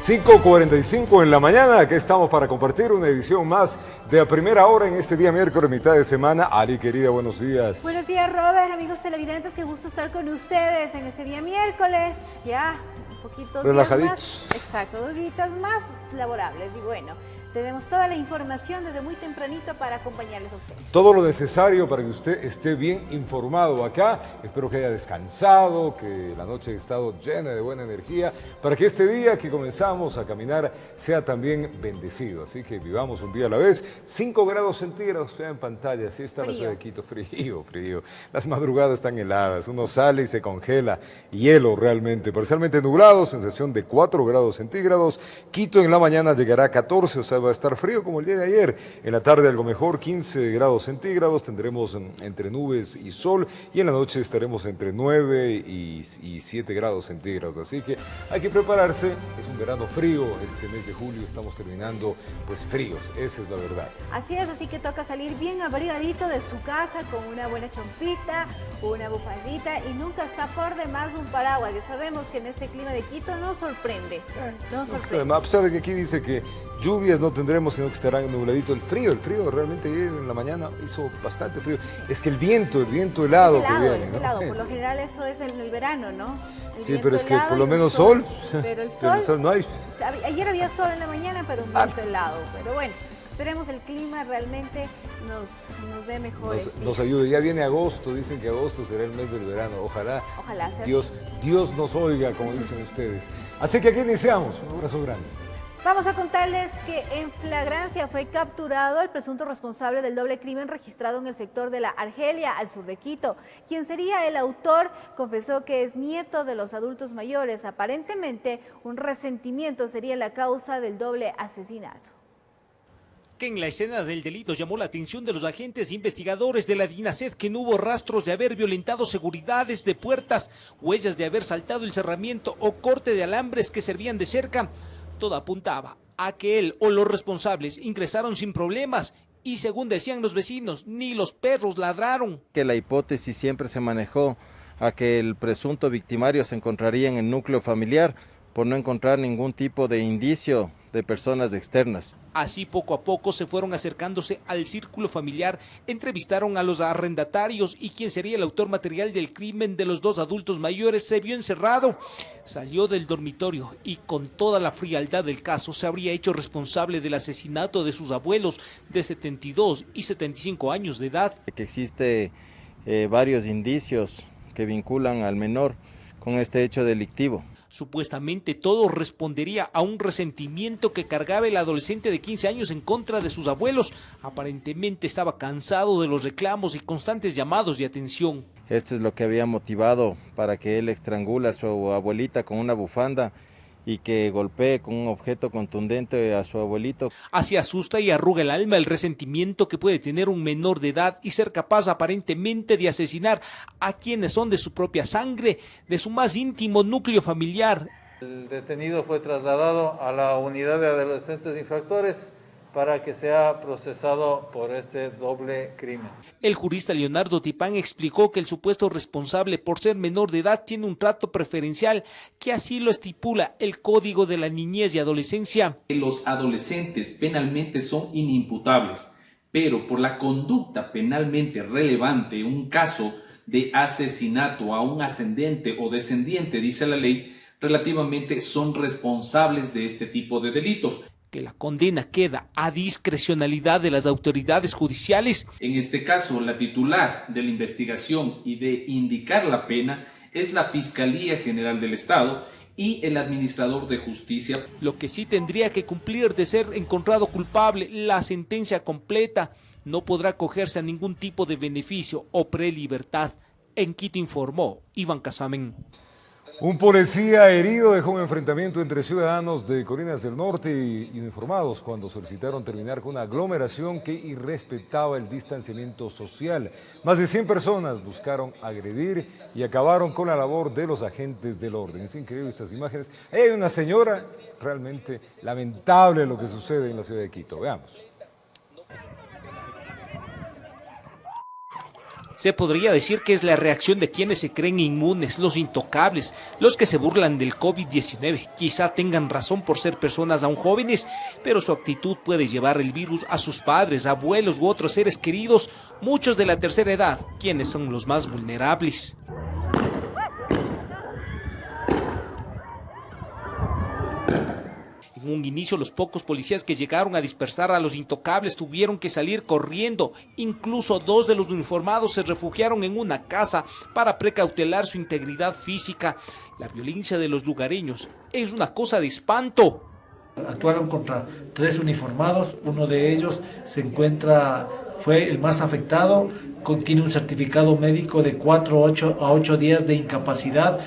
5:45 en la mañana, aquí estamos para compartir una edición más de A Primera Hora en este día miércoles, mitad de semana. Ari, querida, buenos días. Buenos días, Robert, amigos televidentes, qué gusto estar con ustedes en este día miércoles. Ya, un poquito relajaditos. Exacto, 2 días más laborables y bueno. Tenemos toda la información desde muy tempranito para acompañarles a ustedes. Todo lo necesario para que usted esté bien informado acá. Espero que haya descansado, que la noche haya estado llena de buena energía, para que este día que comenzamos a caminar sea también bendecido. Así que vivamos un día a la vez. 5 grados centígrados, vea en pantalla, así está la ciudad de Quito. Frío, frío. Las madrugadas están heladas, uno sale y se congela. Hielo realmente, parcialmente nublado, sensación de 4 grados centígrados. Quito en la mañana llegará a 14, o sea, va a estar frío como el día de ayer. En la tarde algo mejor, 15 grados centígrados, tendremos entre nubes y sol, y en la noche estaremos entre 9 y 7 grados centígrados. Así que hay que prepararse, es un verano frío, este mes de julio estamos terminando pues fríos, esa es la verdad. Así es, así que toca salir bien abrigadito de su casa con una buena chompita, una bufandita y nunca está por demás un paraguas. Ya sabemos que en este clima de Quito nos sorprende, nos sorprende. A pesar de que aquí dice que lluvias no tendremos, sino que estará nubladito. El frío realmente ayer en la mañana hizo bastante frío. Es que el viento helado que viene, ¿no? Helado. Sí. Por lo general eso es en el verano, ¿no? Sí, pero es que por lo menos sol. Pero el sol no hay. Ayer había sol en la mañana, pero un viento helado. Pero bueno, esperemos el clima realmente nos dé mejores días. Nos ayude. Ya viene agosto, dicen que agosto será el mes del verano. Ojalá sea Dios nos oiga, como dicen ustedes. Así que aquí iniciamos. Un abrazo grande. Vamos a contarles que en flagrancia fue capturado el presunto responsable del doble crimen registrado en el sector de la Argelia, al sur de Quito. Quien sería el autor confesó que es nieto de los adultos mayores. Aparentemente, un resentimiento sería la causa del doble asesinato. Que en la escena del delito llamó la atención de los agentes investigadores de la DINASED que no hubo rastros de haber violentado seguridades de puertas, huellas de haber saltado el cerramiento o corte de alambres que servían de cerca. Todo apuntaba a que él o los responsables ingresaron sin problemas y, según decían los vecinos, ni los perros ladraron. Que la hipótesis siempre se manejó a que el presunto victimario se encontraría en el núcleo familiar por no encontrar ningún tipo de indicio de personas externas. Así poco a poco se fueron acercándose al círculo familiar, entrevistaron a los arrendatarios y quien sería el autor material del crimen de los 2 adultos mayores se vio encerrado. Salió del dormitorio y con toda la frialdad del caso se habría hecho responsable del asesinato de sus abuelos de 72 y 75 años de edad. Que existe varios indicios que vinculan al menor con este hecho delictivo. Supuestamente todo respondería a un resentimiento que cargaba el adolescente de 15 años en contra de sus abuelos. Aparentemente estaba cansado de los reclamos y constantes llamados de atención. Esto es lo que había motivado para que él estrangule a su abuelita con una bufanda y que golpee con un objeto contundente a su abuelito. Así asusta y arruga el alma el resentimiento que puede tener un menor de edad y ser capaz aparentemente de asesinar a quienes son de su propia sangre, de su más íntimo núcleo familiar. El detenido fue trasladado a la unidad de adolescentes infractores para que sea procesado por este doble crimen. El jurista Leonardo Tipán explicó que el supuesto responsable por ser menor de edad tiene un trato preferencial, que así lo estipula el Código de la Niñez y Adolescencia. Los adolescentes penalmente son inimputables, pero por la conducta penalmente relevante, un caso de asesinato a un ascendente o descendiente, dice la ley, relativamente son responsables de este tipo de delitos. Que la condena queda a discrecionalidad de las autoridades judiciales. En este caso, la titular de la investigación y de indicar la pena es la Fiscalía General del Estado y el administrador de justicia. Lo que sí tendría que cumplir de ser encontrado culpable, la sentencia completa, no podrá acogerse a ningún tipo de beneficio o prelibertad. En Quito informó Iván Casamen. Un policía herido dejó un enfrentamiento entre ciudadanos de Colinas del Norte y uniformados cuando solicitaron terminar con una aglomeración que irrespetaba el distanciamiento social. Más de 100 personas buscaron agredir y acabaron con la labor de los agentes del orden. Es increíble estas imágenes. Ahí hay una señora, realmente lamentable lo que sucede en la ciudad de Quito. Veamos. Se podría decir que es la reacción de quienes se creen inmunes, los intocables, los que se burlan del COVID-19. Quizá tengan razón por ser personas aún jóvenes, pero su actitud puede llevar el virus a sus padres, abuelos u otros seres queridos, muchos de la tercera edad, quienes son los más vulnerables. En un inicio, los pocos policías que llegaron a dispersar a los intocables tuvieron que salir corriendo. Incluso 2 de los uniformados se refugiaron en una casa para precautelar su integridad física. La violencia de los lugareños es una cosa de espanto. Actuaron contra 3 uniformados, uno de ellos fue el más afectado, tiene un certificado médico de 4 a 8 días de incapacidad.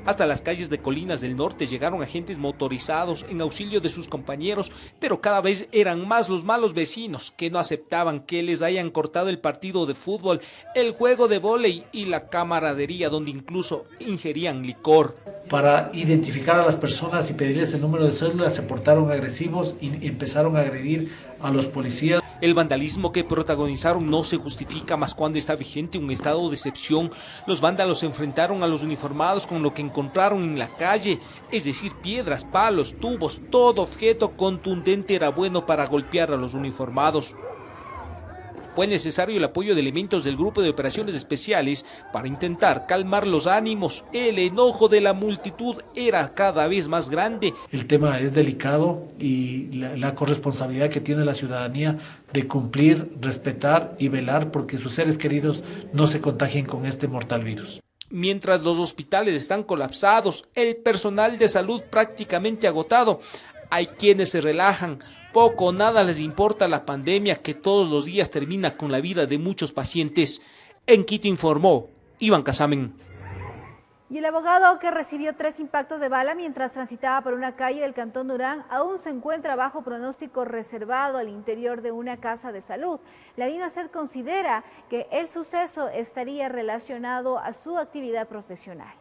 Hasta las calles de Colinas del Norte llegaron agentes motorizados en auxilio de sus compañeros, pero cada vez eran más los malos vecinos que no aceptaban que les hayan cortado el partido de fútbol, el juego de vóley y la camaradería, donde incluso ingerían licor. Para identificar a las personas y pedirles el número de cédula, se portaron agresivos y empezaron a agredir a los policías. El vandalismo que protagonizaron no se justifica más cuando está vigente un estado de excepción. Los vándalos se enfrentaron a los uniformados con lo que encontraron en la calle, es decir, piedras, palos, tubos, todo objeto contundente era bueno para golpear a los uniformados. Fue necesario el apoyo de elementos del Grupo de Operaciones Especiales para intentar calmar los ánimos. El enojo de la multitud era cada vez más grande. El tema es delicado y la corresponsabilidad que tiene la ciudadanía de cumplir, respetar y velar porque sus seres queridos no se contagien con este mortal virus. Mientras los hospitales están colapsados, el personal de salud prácticamente agotado, hay quienes se relajan. Poco o nada les importa la pandemia que todos los días termina con la vida de muchos pacientes. En Quito informó Iván Casamen. Y el abogado que recibió 3 impactos de bala mientras transitaba por una calle del Cantón Durán aún se encuentra bajo pronóstico reservado al interior de una casa de salud. La DINASED considera que el suceso estaría relacionado a su actividad profesional.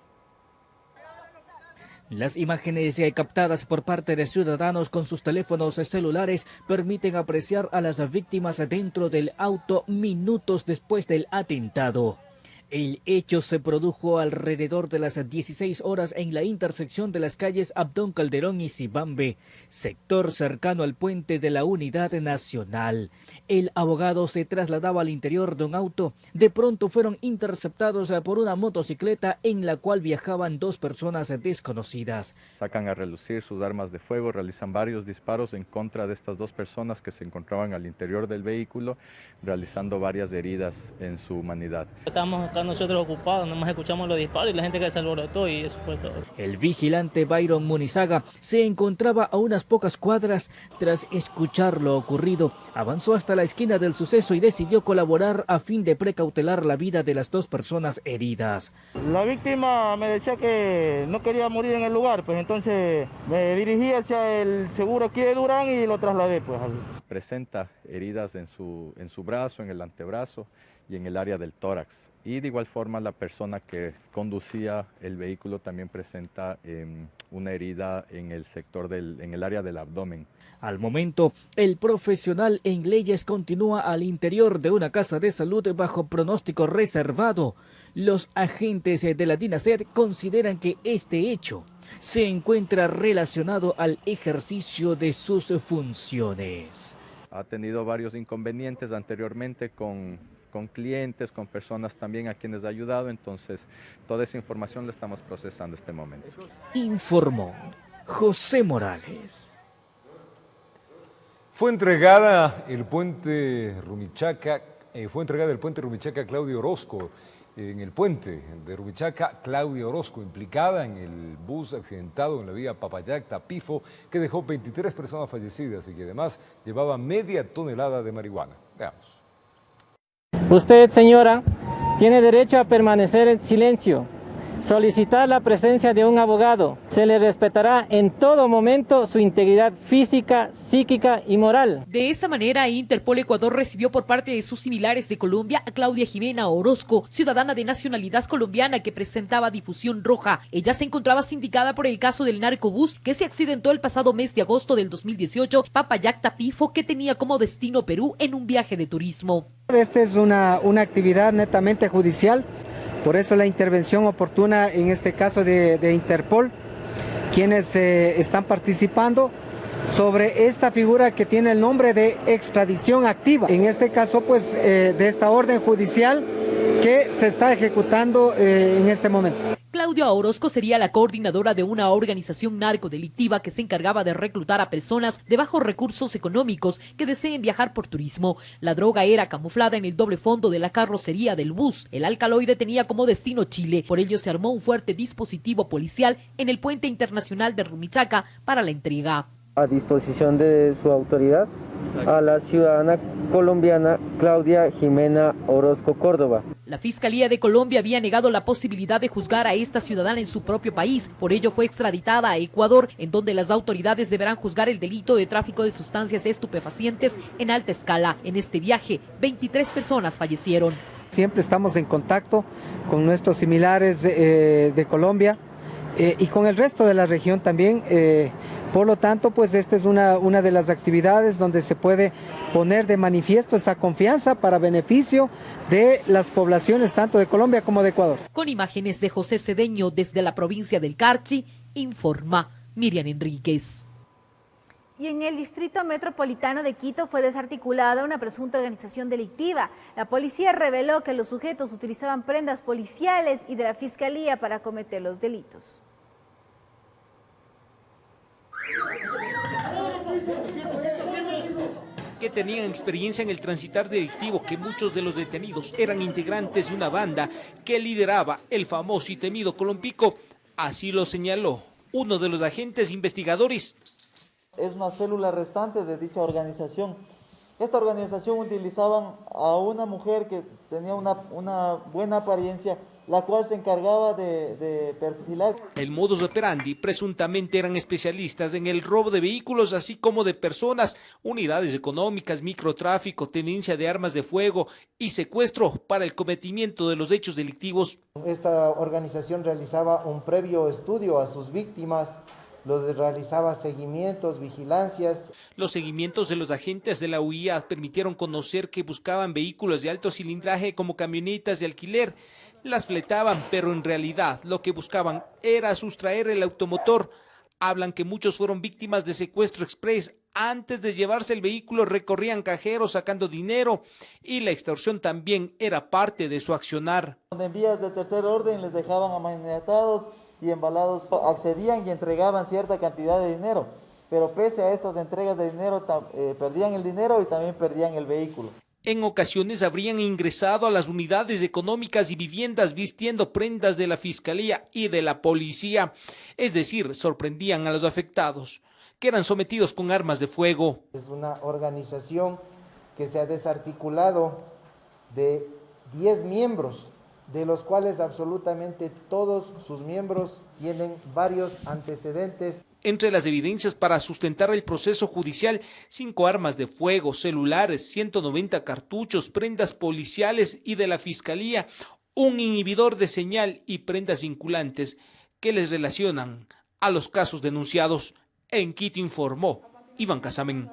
Las imágenes captadas por parte de ciudadanos con sus teléfonos celulares permiten apreciar a las víctimas dentro del auto minutos después del atentado. El hecho se produjo alrededor de las 16 horas en la intersección de las calles Abdón Calderón y Cibambe, sector cercano al puente de la Unidad Nacional. El abogado se trasladaba al interior de un auto. De pronto fueron interceptados por una motocicleta en la cual viajaban 2 personas desconocidas. Sacan a relucir sus armas de fuego, realizan varios disparos en contra de estas 2 personas que se encontraban al interior del vehículo, realizando varias heridas en su humanidad. Estábamos acá nosotros ocupados, nomás escuchamos los disparos y la gente que se alborotó y eso fue todo. El vigilante Byron Munizaga se encontraba a unas pocas cuadras. Tras escuchar lo ocurrido, avanzó hasta la esquina del suceso y decidió colaborar a fin de precautelar la vida de las 2 personas heridas. La víctima me decía que no quería morir en el lugar, pues entonces me dirigí hacia el seguro aquí de Durán y lo trasladé. Pues. Presenta heridas en su brazo, en el antebrazo y en el área del tórax. Y de igual forma la persona que conducía el vehículo también presenta una herida en el sector en el área del abdomen. Al momento, el profesional en leyes continúa al interior de una casa de salud bajo pronóstico reservado. Los agentes de la DINASED consideran que este hecho se encuentra relacionado al ejercicio de sus funciones. Ha tenido varios inconvenientes anteriormente con clientes, con personas también a quienes ha ayudado, entonces toda esa información la estamos procesando en este momento. Informó José Morales. Fue entregada el puente Rumichaca a Claudio Orozco. En el puente de Rumichaca, Claudia Orozco, implicada en el bus accidentado en la vía Papayac-Tapifo, que dejó 23 personas fallecidas y que además llevaba media tonelada de marihuana. Veamos. Usted, señora, tiene derecho a permanecer en silencio. solicitar la presencia de un abogado. Se le respetará en todo momento su integridad física, psíquica y moral. De esta manera, Interpol Ecuador recibió por parte de sus similares de Colombia a Claudia Jimena Orozco, ciudadana de nacionalidad colombiana que presentaba difusión roja. Ella se encontraba sindicada por el caso del narcobús que se accidentó el pasado mes de agosto del 2018, Papayacta-Pifo, que tenía como destino Perú en un viaje de turismo. Esta es una actividad netamente judicial, por eso la intervención oportuna en este caso de Interpol, quienes están participando sobre esta figura que tiene el nombre de extradición activa. En este caso, pues, de esta orden judicial que se está ejecutando en este momento. Claudia Orozco sería la coordinadora de una organización narcodelictiva que se encargaba de reclutar a personas de bajos recursos económicos que deseen viajar por turismo. La droga era camuflada en el doble fondo de la carrocería del bus. El alcaloide tenía como destino Chile. Por ello se armó un fuerte dispositivo policial en el puente internacional de Rumichaca para la entrega. A disposición de su autoridad, a la ciudadana colombiana Claudia Jimena Orozco Córdoba. La Fiscalía de Colombia había negado la posibilidad de juzgar a esta ciudadana en su propio país. Por ello fue extraditada a Ecuador, en donde las autoridades deberán juzgar el delito de tráfico de sustancias estupefacientes en alta escala. En este viaje, 23 personas fallecieron. Siempre estamos en contacto con nuestros similares de Colombia y con el resto de la región también. Por lo tanto, pues esta es una de las actividades donde se puede poner de manifiesto esa confianza para beneficio de las poblaciones tanto de Colombia como de Ecuador. Con imágenes de José Cedeño desde la provincia del Carchi, informa Miriam Enríquez. Y en el distrito metropolitano de Quito fue desarticulada una presunta organización delictiva. La policía reveló que los sujetos utilizaban prendas policiales y de la fiscalía para cometer los delitos. Que tenían experiencia en el transitar delictivo, que muchos de los detenidos eran integrantes de una banda que lideraba el famoso y temido Colompico. Así lo señaló uno de los agentes investigadores. Es una célula restante de dicha organización. Esta organización utilizaban a una mujer que tenía una buena apariencia, la cual se encargaba de perfilar. El modus operandi presuntamente eran especialistas en el robo de vehículos, así como de personas, unidades económicas, microtráfico, tenencia de armas de fuego y secuestro para el cometimiento de los hechos delictivos. Esta organización realizaba un previo estudio a sus víctimas, los realizaba seguimientos, vigilancias. Los seguimientos de los agentes de la UIA permitieron conocer que buscaban vehículos de alto cilindraje como camionetas de alquiler. Las fletaban, pero en realidad lo que buscaban era sustraer el automotor. Hablan que muchos fueron víctimas de secuestro express. Antes de llevarse el vehículo recorrían cajeros sacando dinero y la extorsión también era parte de su accionar. En vías de tercer orden les dejaban amaniatados y embalados, accedían y entregaban cierta cantidad de dinero, pero pese a estas entregas de dinero perdían el dinero y también perdían el vehículo. En ocasiones habrían ingresado a las unidades económicas y viviendas vistiendo prendas de la Fiscalía y de la Policía, es decir, sorprendían a los afectados, que eran sometidos con armas de fuego. Es una organización que se ha desarticulado de 10 miembros, de los cuales absolutamente todos sus miembros tienen varios antecedentes. Entre las evidencias para sustentar el proceso judicial, 5 armas de fuego, celulares, 190 cartuchos, prendas policiales y de la Fiscalía, un inhibidor de señal y prendas vinculantes que les relacionan a los casos denunciados. En Quito informó Iván Casamen.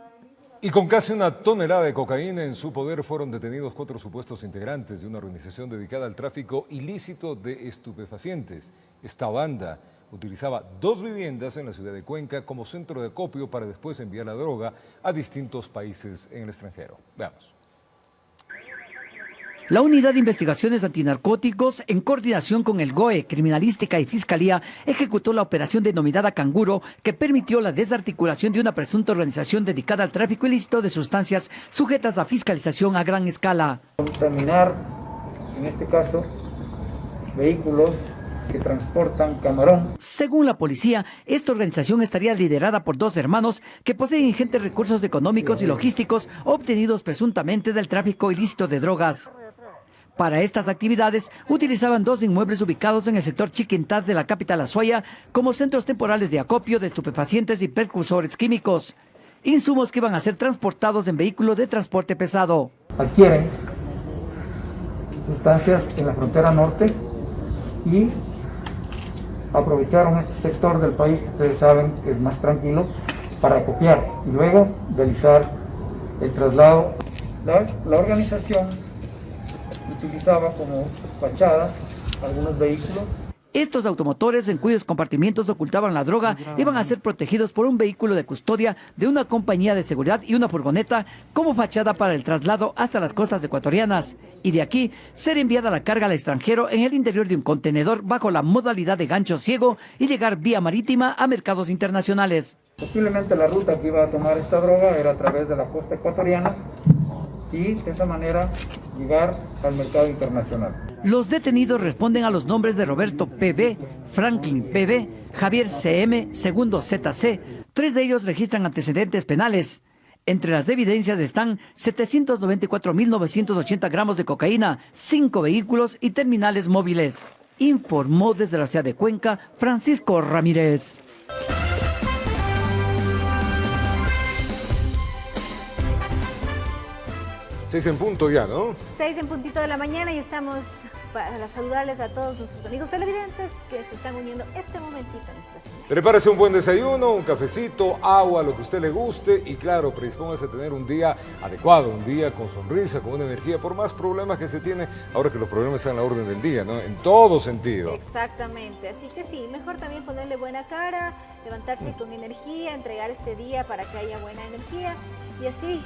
Y con casi 1 tonelada de cocaína en su poder fueron detenidos 4 supuestos integrantes de una organización dedicada al tráfico ilícito de estupefacientes. Esta banda utilizaba 2 viviendas en la ciudad de Cuenca como centro de acopio para después enviar la droga a distintos países en el extranjero. Veamos. La Unidad de Investigaciones Antinarcóticos, en coordinación con el GOE, Criminalística y Fiscalía, ejecutó la operación denominada Canguro, que permitió la desarticulación de una presunta organización dedicada al tráfico ilícito de sustancias sujetas a fiscalización a gran escala. Contaminar, en este caso, vehículos que transportan camarón. Según la policía, esta organización estaría liderada por 2 hermanos que poseen ingentes recursos económicos y logísticos obtenidos presuntamente del tráfico ilícito de drogas. Para estas actividades utilizaban 2 inmuebles ubicados en el sector Chiquintad de la capital Azuaya como centros temporales de acopio de estupefacientes y precursores químicos, insumos que iban a ser transportados en vehículos de transporte pesado. Adquieren sustancias en la frontera norte y aprovecharon este sector del país que ustedes saben que es más tranquilo para acopiar y luego realizar el traslado. La organización utilizaba como fachada algunos vehículos. Estos automotores, en cuyos compartimientos ocultaban la droga, iban a ser protegidos por un vehículo de custodia de una compañía de seguridad y una furgoneta como fachada para el traslado hasta las costas ecuatorianas. Y de aquí, ser enviada la carga al extranjero en el interior de un contenedor bajo la modalidad de gancho ciego y llegar vía marítima a mercados internacionales. Posiblemente la ruta que iba a tomar esta droga era a través de la costa ecuatoriana y de esa manera llegar al mercado internacional. Los detenidos responden a los nombres de Roberto P.B., Franklin P.B., Javier C.M., Segundo Z.C. 3 de ellos registran antecedentes penales. Entre las evidencias están 794.980 gramos de cocaína, 5 vehículos y terminales móviles. Informó desde la ciudad de Cuenca, Francisco Ramírez. 6 en punto ya, ¿no? 6 en puntito de la mañana y estamos para saludarles a todos nuestros amigos televidentes que se están uniendo este momentito a nuestra señal. Prepárese un buen desayuno, un cafecito, agua, lo que a usted le guste y claro, predispóngase a tener un día adecuado, un día con sonrisa, con una energía, por más problemas que se tiene, ahora que los problemas están a la orden del día, ¿no? En todo sentido. Exactamente, así que sí, mejor también ponerle buena cara, levantarse con energía, entregar este día para que haya buena energía y así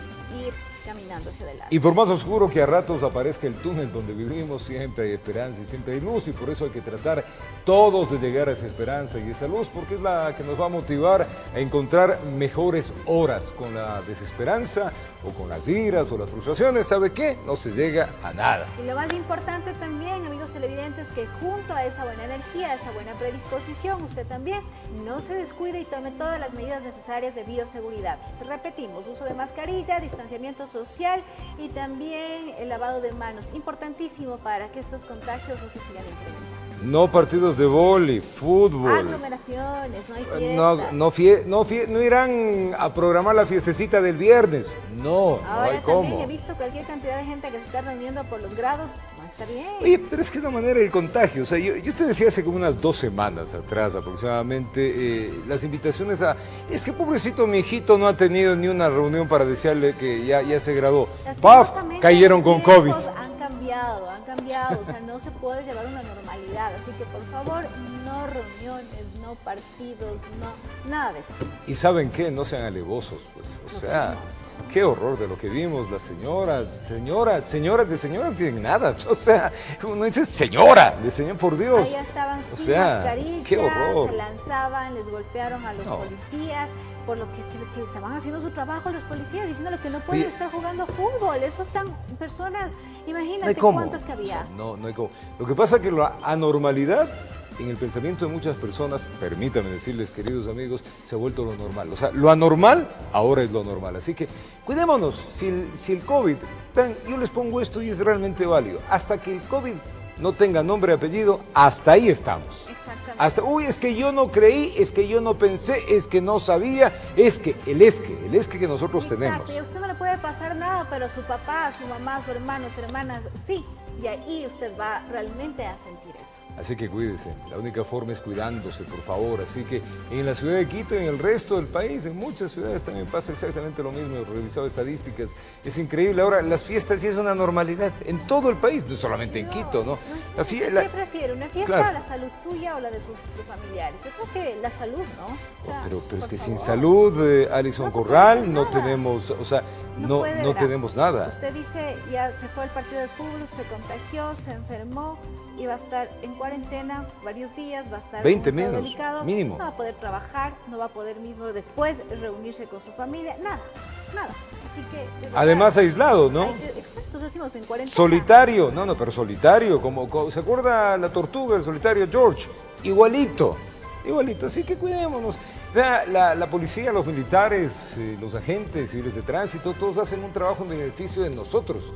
ir caminando hacia adelante. Y por más oscuro que a ratos aparezca el túnel donde vivimos, siempre hay esperanza y siempre hay luz y por eso hay que tratar todos de llegar a esa esperanza y esa luz porque es la que nos va a motivar a encontrar mejores horas. Con la desesperanza o con las iras o las frustraciones, ¿sabe qué? No se llega a nada. Y lo más importante también, amigos televidentes, que junto a esa buena energía, a esa buena predisposición, usted también no se descuide y tome todas las medidas necesarias de bioseguridad. Repetimos, uso de mascarilla, distanciamiento social y también el lavado de manos. Importantísimo para que estos contagios no se sigan incrementando. No partidos de vóley, fútbol. Aglomeraciones, no hay fiestas. No irán a programar la fiestecita del viernes. No, ahora no hay cómo. También he visto cualquier cantidad de gente que se está reuniendo por los grados. No está bien. Oye, pero es que es la manera del contagio. O sea, yo te decía hace como unas 2 semanas atrás aproximadamente, las invitaciones a... Es que pobrecito mi hijito no ha tenido ni una reunión para decirle que ya se graduó. ¡Paf! Cayeron con COVID. Han cambiado, o sea, no se puede llevar una normalidad, así que por favor, no reuniones, no partidos, no, nada de eso. Y ¿saben qué? No sean alevosos, pues, o sea, qué horror de lo que vimos, las señoras de señoras no tienen nada, o sea, uno dice señora, de señor, por Dios. Ahí estaban o sin sea, mascarilla, qué horror. se lanzaban, les golpearon a los policías, por lo que estaban haciendo su trabajo los policías, diciéndole que no pueden estar jugando fútbol, esos están personas, imagínate cuántas que había. O sea, no hay cómo. Lo que pasa es que la anormalidad en el pensamiento de muchas personas, permítanme decirles, queridos amigos, se ha vuelto lo normal. O sea, lo anormal ahora es lo normal. Así que cuidémonos, si el COVID, yo les pongo esto y es realmente válido, hasta que el COVID no tenga nombre y apellido, hasta ahí estamos. Hasta, es que yo no creí, es que yo no pensé, es que no sabía, el es que nosotros tenemos. Y a usted no le puede pasar nada, pero su papá, su mamá, su hermano, sus hermanas, sí. Y ahí usted va realmente a sentir eso. Así que cuídese, la única forma es cuidándose, por favor. Así que en la ciudad de Quito, en el resto del país, en muchas ciudades también pasa exactamente lo mismo. He revisado estadísticas, es increíble. Ahora, las fiestas sí es una normalidad en todo el país, no solamente en Quito, ¿no? ¿Qué prefiere, una fiesta o la salud suya o la de sus familiares? Yo creo que la salud, ¿no? O sea, pero es que sin salud, Alison Corral, no tenemos, o sea, no tenemos nada. Usted dice, ya se fue al partido de fútbol, se contagió, se enfermó y va a estar en cuarentena varios días, va a estar 20 en un estado menos, delicado, mínimo. No va a poder trabajar, no va a poder mismo después reunirse con su familia, nada. Así que, además aislado, ¿no? Exacto, eso decimos en cuarentena. Solitario, pero solitario, como ¿se acuerda la tortuga, el solitario George? Igualito, así que cuidémonos. Vea, la policía, los militares, los agentes civiles de tránsito, todos hacen un trabajo en beneficio de nosotros.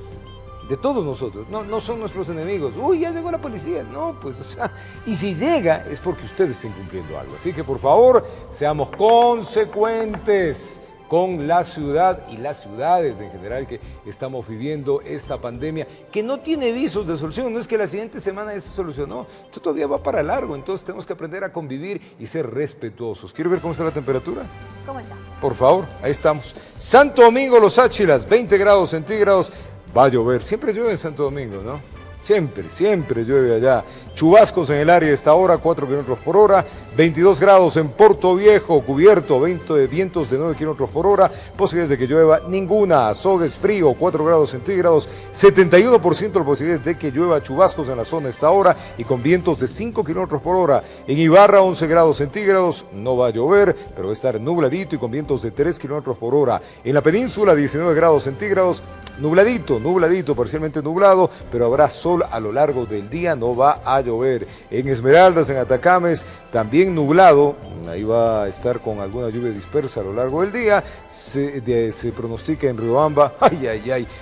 de todos nosotros, no son nuestros enemigos. Uy, ya llegó la policía. No, pues, o sea, y si llega es porque ustedes estén cumpliendo algo. Así que, por favor, seamos consecuentes con la ciudad y las ciudades en general que estamos viviendo esta pandemia, que no tiene visos de solución. No es que la siguiente semana ya se solucionó, esto todavía va para largo, entonces tenemos que aprender a convivir y ser respetuosos. ¿Quiero ver cómo está la temperatura? ¿Cómo está? Por favor, ahí estamos. Santo Domingo, Los Áchilas, 20 grados centígrados, va a llover. Siempre llueve en Santo Domingo, ¿no? Siempre llueve allá. Chubascos en el área a esta hora, 4 kilómetros por hora. 22 grados en Puerto Viejo, cubierto, vientos de 9 kilómetros por hora. Posibilidades de que llueva ninguna. Azogues frío, 4 grados centígrados. 71% de posibilidades de que llueva chubascos en la zona a esta hora y con vientos de 5 kilómetros por hora. En Ibarra, 11 grados centígrados. No va a llover, pero va a estar nubladito y con vientos de 3 kilómetros por hora. En la península, 19 grados centígrados. Nubladito, parcialmente nublado, pero habrá sol a lo largo del día, no va a llover. En Esmeraldas, en Atacames, también nublado, ahí va a estar con alguna lluvia dispersa a lo largo del día. Se pronostica en Riobamba,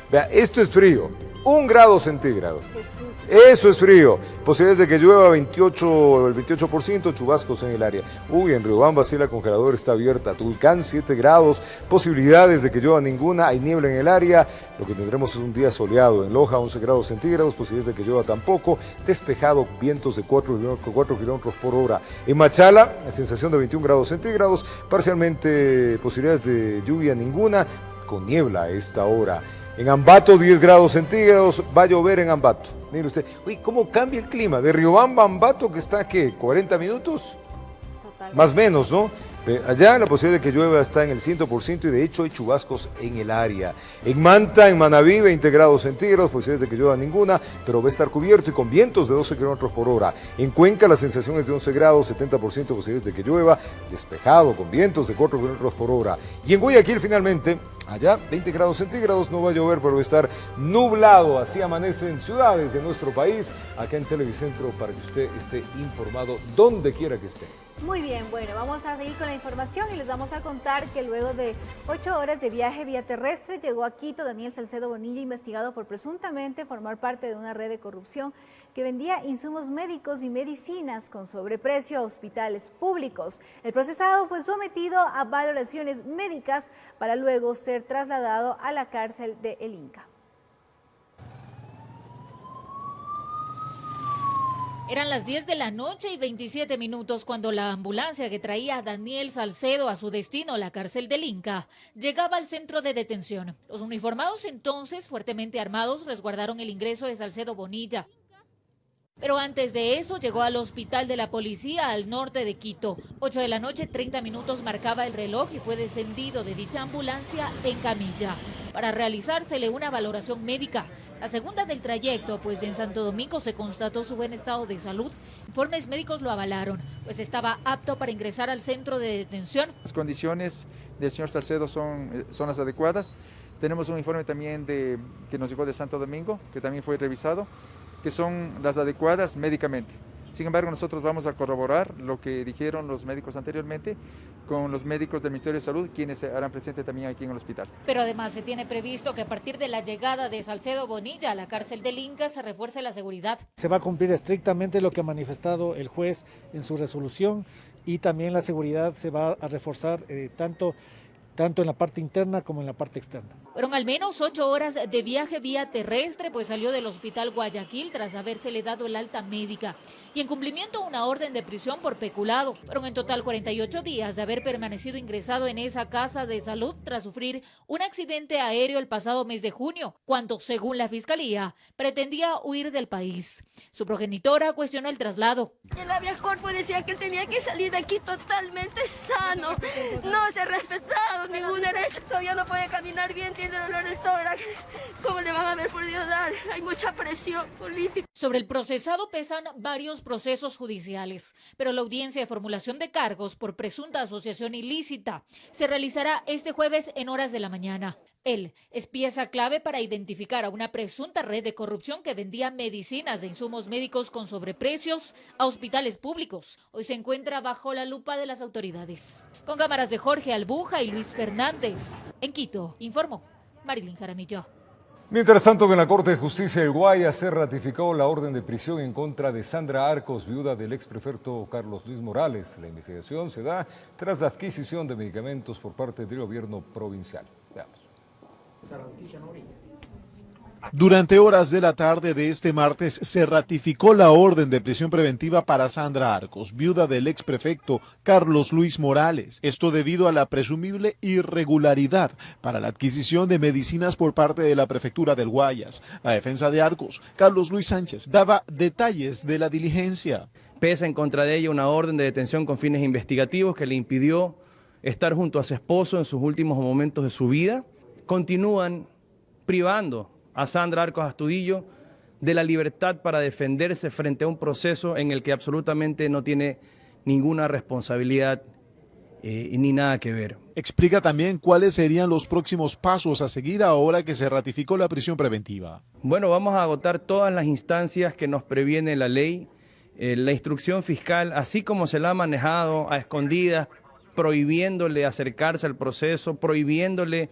vea, esto es frío, 1 grado centígrado. Eso es frío. Posibilidades de que llueva el 28%, chubascos en el área. Uy, en Riobamba sí la congeladora está abierta. Tulcán, 7 grados. Posibilidades de que llueva ninguna. Hay niebla en el área. Lo que tendremos es un día soleado. En Loja, 11 grados centígrados. Posibilidades de que llueva tampoco. Despejado, vientos de 4 kilómetros por hora. En Machala, sensación de 21 grados centígrados. Parcialmente posibilidades de lluvia ninguna. Con niebla a esta hora. En Ambato, 10 grados centígrados, va a llover en Ambato. Mire usted, uy, ¿cómo cambia el clima? De Riobamba a Ambato, que está, ¿qué? ¿40 minutos? Totalmente. Más o menos, ¿no? Allá la posibilidad de que llueva está en el 100% y de hecho hay chubascos en el área. En Manta, en Manabí, 20 grados centígrados, posibilidades de que llueva ninguna, pero va a estar cubierto y con vientos de 12 kilómetros por hora. En Cuenca la sensación es de 11 grados, 70% posibilidades de que llueva, despejado, con vientos de 4 kilómetros por hora. Y en Guayaquil finalmente, allá 20 grados centígrados, no va a llover, pero va a estar nublado. Así amanecen ciudades de nuestro país, acá en Televicentro, para que usted esté informado donde quiera que esté. Muy bien, bueno, vamos a seguir con la información y les vamos a contar que luego de 8 horas de viaje vía terrestre llegó a Quito Daniel Salcedo Bonilla, investigado por presuntamente formar parte de una red de corrupción que vendía insumos médicos y medicinas con sobreprecio a hospitales públicos. El procesado fue sometido a valoraciones médicas para luego ser trasladado a la cárcel de El Inca. Eran las 10 de la noche y 27 minutos cuando la ambulancia que traía a Daniel Salcedo a su destino, la cárcel del Inca, llegaba al centro de detención. Los uniformados entonces, fuertemente armados, resguardaron el ingreso de Salcedo Bonilla. Pero antes de eso llegó al hospital de la policía al norte de Quito. 8 de la noche, 30 minutos marcaba el reloj y fue descendido de dicha ambulancia en camilla para realizársele una valoración médica. La segunda del trayecto, pues en Santo Domingo se constató su buen estado de salud. Informes médicos lo avalaron, pues estaba apto para ingresar al centro de detención. Las condiciones del señor Salcedo son las adecuadas. Tenemos un informe también que nos llegó de Santo Domingo, que también fue revisado, que son las adecuadas médicamente. Sin embargo, nosotros vamos a corroborar lo que dijeron los médicos anteriormente con los médicos del Ministerio de Salud, quienes se harán presente también aquí en el hospital. Pero además se tiene previsto que a partir de la llegada de Salcedo Bonilla a la cárcel del Inca se refuerce la seguridad. Se va a cumplir estrictamente lo que ha manifestado el juez en su resolución y también la seguridad se va a reforzar tanto en la parte interna como en la parte externa. Fueron al menos 8 horas de viaje vía terrestre, pues salió del hospital Guayaquil tras habérsele dado el alta médica. Y en cumplimiento a una orden de prisión por peculado, fueron en total 48 días de haber permanecido ingresado en esa casa de salud tras sufrir un accidente aéreo el pasado mes de junio, cuando, según la fiscalía, pretendía huir del país. Su progenitora cuestionó el traslado. El habeas corpus decía que él tenía que salir de aquí totalmente sano. No se ha respetado ningún derecho, todavía no puede caminar bien, tiene dolor de tórax. ¿Cómo le van a haber podido dar? Hay mucha presión política. Sobre el procesado pesan varios procesos judiciales, pero la audiencia de formulación de cargos por presunta asociación ilícita se realizará este jueves en horas de la mañana. Él es pieza clave para identificar a una presunta red de corrupción que vendía medicinas e insumos médicos con sobreprecios a hospitales públicos. Hoy se encuentra bajo la lupa de las autoridades. Con cámaras de Jorge Albuja y Luis Fernández. En Quito, informó Marilyn Jaramillo. Mientras tanto, en la Corte de Justicia del Guayas se ratificó la orden de prisión en contra de Sandra Arcos, viuda del exprefecto Carlos Luis Morales. La investigación se da tras la adquisición de medicamentos por parte del gobierno provincial. Veamos. Durante horas de la tarde de este martes se ratificó la orden de prisión preventiva para Sandra Arcos, viuda del exprefecto Carlos Luis Morales. Esto debido a la presumible irregularidad para la adquisición de medicinas por parte de la prefectura del Guayas. La defensa de Arcos, Carlos Luis Sánchez, daba detalles de la diligencia. Pesa en contra de ella una orden de detención con fines investigativos que le impidió estar junto a su esposo en sus últimos momentos de su vida. Continúan privando a Sandra Arcos Astudillo de la libertad para defenderse frente a un proceso en el que absolutamente no tiene ninguna responsabilidad ni nada que ver. Explica también cuáles serían los próximos pasos a seguir ahora que se ratificó la prisión preventiva. Bueno, vamos a agotar todas las instancias que nos previene la ley, la instrucción fiscal, así como se la ha manejado a escondidas, prohibiéndole acercarse al proceso, prohibiéndole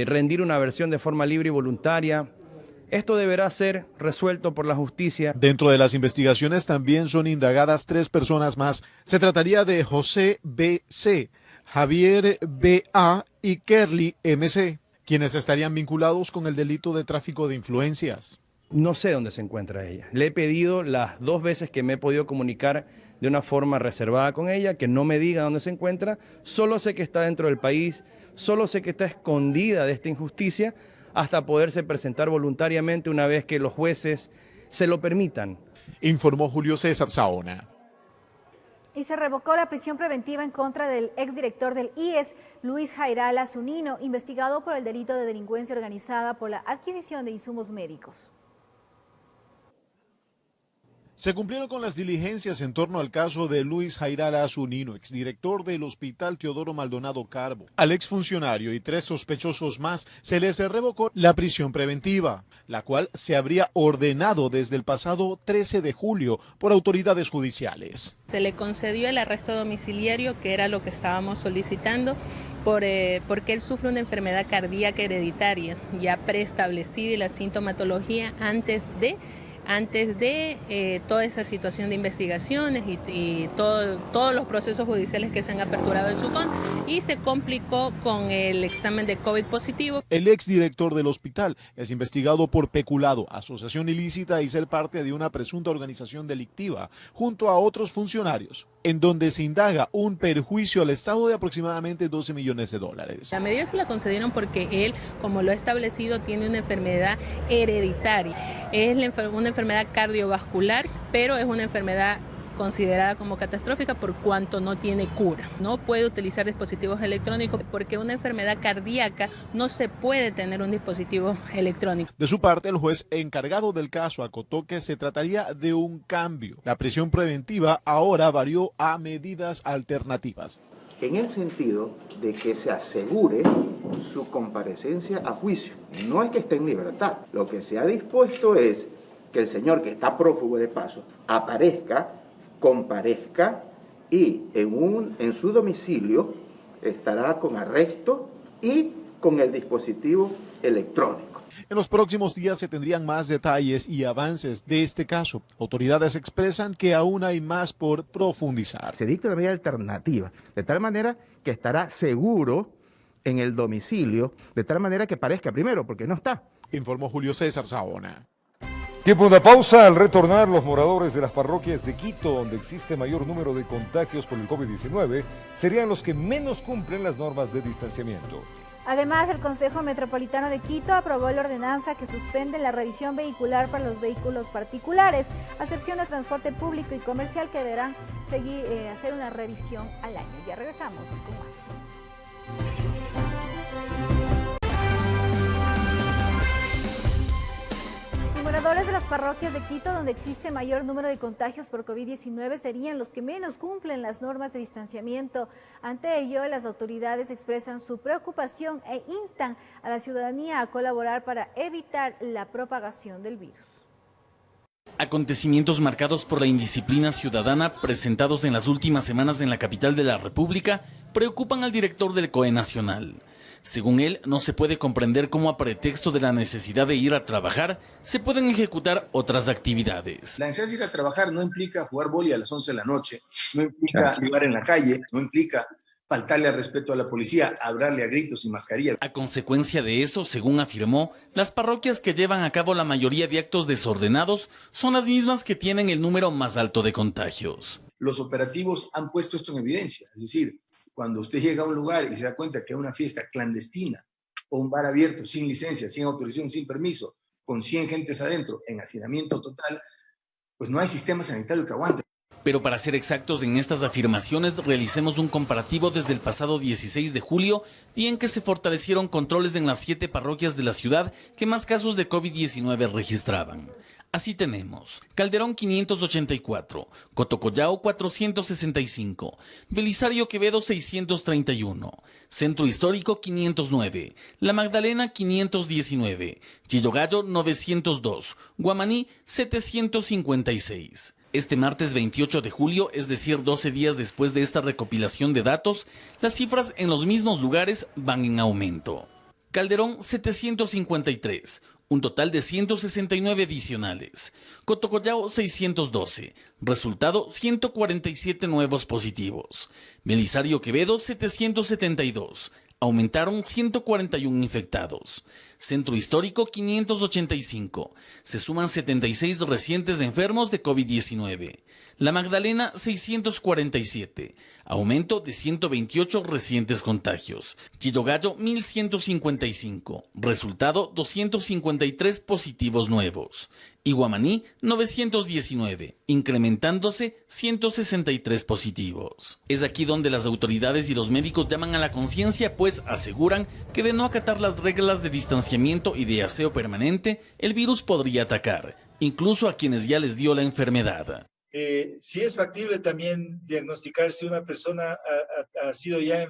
rendir una versión de forma libre y voluntaria. Esto deberá ser resuelto por la justicia. Dentro de las investigaciones también son indagadas 3 personas más. Se trataría de José B.C., Javier B.A. y Kerly M.C., quienes estarían vinculados con el delito de tráfico de influencias. No sé dónde se encuentra ella. Le he pedido las 2 veces que me he podido comunicar de una forma reservada con ella, que no me diga dónde se encuentra. Solo sé que está dentro del país, solo sé que está escondida de esta injusticia hasta poderse presentar voluntariamente una vez que los jueces se lo permitan. Informó Julio César Saona. Y se revocó la prisión preventiva en contra del exdirector del IES, Luis Jairala Zunino, investigado por el delito de delincuencia organizada por la adquisición de insumos médicos. Se cumplieron con las diligencias en torno al caso de Luis Jairala Zunino, exdirector del Hospital Teodoro Maldonado Carbo. Al exfuncionario y 3 sospechosos más se les revocó la prisión preventiva, la cual se habría ordenado desde el pasado 13 de julio por autoridades judiciales. Se le concedió el arresto domiciliario, que era lo que estábamos solicitando, porque él sufre una enfermedad cardíaca hereditaria ya preestablecida y la sintomatología antes de toda esa situación de investigaciones y todos los procesos judiciales que se han aperturado en su contra, y se complicó con el examen de COVID positivo. El exdirector del hospital es investigado por peculado, asociación ilícita y ser parte de una presunta organización delictiva junto a otros funcionarios, en donde se indaga un perjuicio al Estado de aproximadamente $12 millones. La medida se la concedieron porque él, como lo ha establecido, tiene una enfermedad hereditaria. Es una enfermedad cardiovascular, pero es una enfermedad considerada como catastrófica por cuanto no tiene cura. No puede utilizar dispositivos electrónicos porque una enfermedad cardíaca no se puede tener un dispositivo electrónico. De su parte, el juez encargado del caso acotó que se trataría de un cambio. La prisión preventiva ahora varió a medidas alternativas. En el sentido de que se asegure su comparecencia a juicio. No es que esté en libertad. Lo que se ha dispuesto es que el señor, que está prófugo de paso, aparezca, comparezca y en su domicilio estará con arresto y con el dispositivo electrónico. En los próximos días se tendrían más detalles y avances de este caso. Autoridades expresan que aún hay más por profundizar. Se dicta una medida alternativa, de tal manera que estará seguro en el domicilio, de tal manera que parezca primero, porque no está. Informó Julio César Saona. Tiempo de una pausa. Al retornar, los moradores de las parroquias de Quito, donde existe mayor número de contagios por el COVID-19, serían los que menos cumplen las normas de distanciamiento. Además, el Consejo Metropolitano de Quito aprobó la ordenanza que suspende la revisión vehicular para los vehículos particulares, a excepción del transporte público y comercial, que deberán hacer una revisión al año. Ya regresamos con más. Moradores de las parroquias de Quito, donde existe mayor número de contagios por COVID-19, serían los que menos cumplen las normas de distanciamiento. Ante ello, las autoridades expresan su preocupación e instan a la ciudadanía a colaborar para evitar la propagación del virus. Acontecimientos marcados por la indisciplina ciudadana presentados en las últimas semanas en la capital de la República preocupan al director del COE Nacional. Según él, no se puede comprender cómo a pretexto de la necesidad de ir a trabajar, se pueden ejecutar otras actividades. La necesidad de ir a trabajar no implica jugar boli a las 11 de la noche, no implica libar en la calle, no implica faltarle al respeto a la policía, hablarle a gritos y mascarilla. A consecuencia de eso, según afirmó, las parroquias que llevan a cabo la mayoría de actos desordenados son las mismas que tienen el número más alto de contagios. Los operativos han puesto esto en evidencia, es decir, cuando usted llega a un lugar y se da cuenta que hay una fiesta clandestina o un bar abierto sin licencia, sin autorización, sin permiso, con 100 gentes adentro, en hacinamiento total, pues no hay sistema sanitario que aguante. Pero para ser exactos en estas afirmaciones, realicemos un comparativo desde el pasado 16 de julio, día en que se fortalecieron controles en las 7 parroquias de la ciudad que más casos de COVID-19 registraban. Así tenemos: Calderón 584, Cotocollao 465, Belisario Quevedo 631, Centro Histórico 509, La Magdalena 519, Chillogallo 902, Guamaní 756. Este martes 28 de julio, es decir, 12 días después de esta recopilación de datos, las cifras en los mismos lugares van en aumento. Calderón 753, un total de 169 adicionales. Cotocollao 612, resultado 147 nuevos positivos. Belisario Quevedo 772, aumentaron 141 infectados. Centro Histórico 585, se suman 76 recientes enfermos de COVID-19. La Magdalena 647, aumento de 128 recientes contagios. Chillogallo 1155, resultado 253 positivos nuevos. Y Guamaní 919, incrementándose 163 positivos. Es aquí donde las autoridades y los médicos llaman a la conciencia, pues aseguran que de no acatar las reglas de distanciamiento y de aseo permanente, el virus podría atacar, incluso a quienes ya les dio la enfermedad. Sí es factible también diagnosticar si una persona ha sido ya